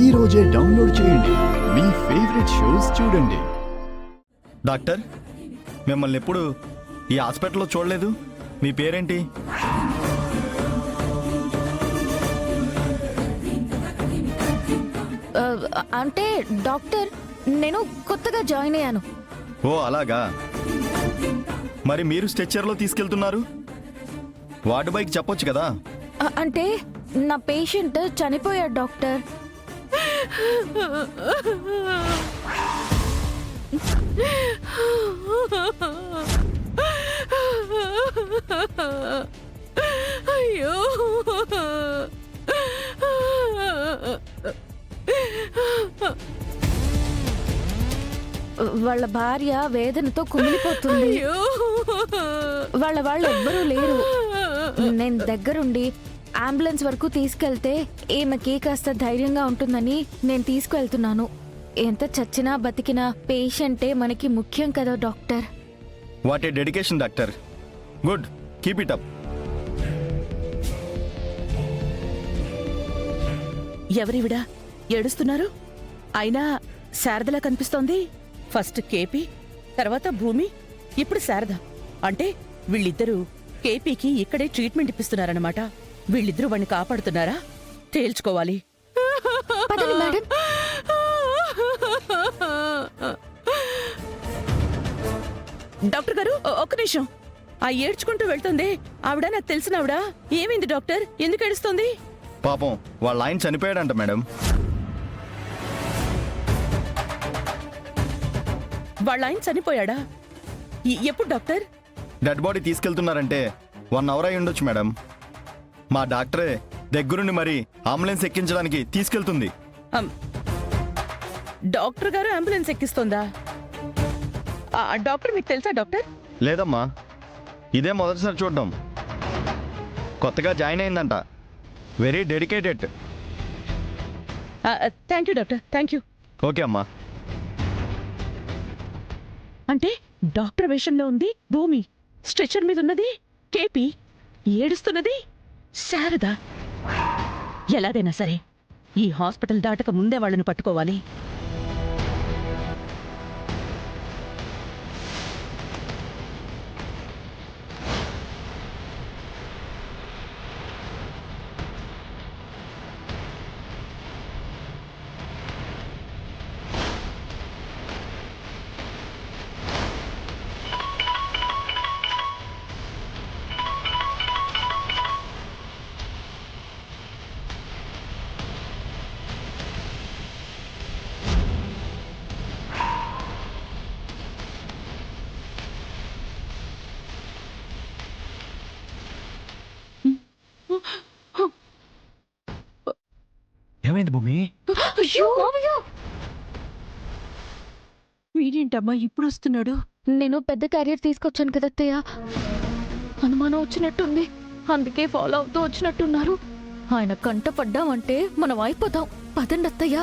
ఈ రోజే డౌన్లోడ్ చేయండి. మీ ఫేవరెట్ షోస్ చూడండి. డాక్టర్, మిమ్మల్ని ఎప్పుడు ఈ హాస్పిటల్లో చూడలేదు. మీ పేరేంటి? అంటే డాక్టర్, నేను కొత్తగా జాయిన్ అయ్యాను. ఓ అలాగా. మరి మీరు స్ట్రెచ్చర్లో తీసుకెళ్తున్నారు? వార్డు బైక్ చెప్పొచ్చు కదా. అంటే నా పేషెంట్ చనిపోయాడు డాక్టర్. అయ్యో, వాళ్ళ భార్య వేదనతో కుమిలిపోతుంది. వాళ్ళు ఎవ్వరూ లేరు. నేను దగ్గరుండి అంబులెన్స్ వరకు తీసుకెళ్తే ఈమెకి కాస్త ధైర్యంగా ఉంటుందని నేను తీసుకువెళ్తున్నాను. ఎంత చచ్చినా బతికినా పేషెంటే మనకి ముఖ్యం కదా doctor. What a dedication doctor. Good, keep it up. ఎవరివిడా ఏడుస్తున్నారు? అయినా శారదలా కనిపిస్తోంది. ఫస్ట్ కేపీ, తర్వాత భూమి, ఇప్పుడు శారద. అంటే వీళ్ళిద్దరూ కేపీకి ఇక్కడే ట్రీట్మెంట్ ఇప్పిస్తున్నారన్నమాట. వీళ్ళిద్దరూ వాణ్ణి కాపాడుతున్నారా? తేల్చుకోవాలి. పదండి మేడం. డాక్టర్ గారు, ఒక్క నిమిషం. ఆ ఏడ్చుకుంటూ వెళ్తుంది ఆవిడ నాకు తెలిసిన ఆవిడ. ఏమైంది డాక్టర్? ఎందుకు ఏడుస్తోంది? పాపం వాళ్ళ ఆయన చనిపోయాడంట మేడం. వాళ్ళ ఆయన చనిపోయాడా? ఎప్పుడు డాక్టర్? డెడ్ బాడీ తీసుకెళ్తున్నారంటే 1 అవర్ అయి ఉండొచ్చు మేడం. మా డాక్టరే దగ్గరుండి మరి అంబులెన్స్ ఎక్కించడానికి తీసుకెళ్తుంది. డాక్టర్ గారు అంబులెన్స్ ఎక్కిస్తోందా? డాక్టర్ మీకు తెలుసా డాక్టర్? లేదమ్మా, ఇదే మొదటిసారి చూడడం. కొత్తగా జాయిన్ అయిందంట. Very dedicated. Thank you doctor, thank you. Okay అమ్మా. అంటే డాక్టర్ వేషంలో ఉంది భూమి, స్ట్రెచర్ మీద ఉన్నది కేపీ, ఏడుస్తున్నది శారద. ఎలాగైనా సరే ఈ హాస్పిటల్ దాటక ముందే వాళ్ళని పట్టుకోవాలి. ఏమైంది భూమి? వీడేంటమ్మా ఇప్పుడు వస్తున్నాడు? నేను పెద్ద క్యారియర్ తీసుకొచ్చాను కదా అత్తయ్య. అనుమానం వచ్చినట్టుంది, అందుకే ఫాలో అవుతూ వచ్చినట్టున్నారు. ఆయన కంట పడ్డామంటే మనం అయిపోతాం. పదండి అత్తయ్య.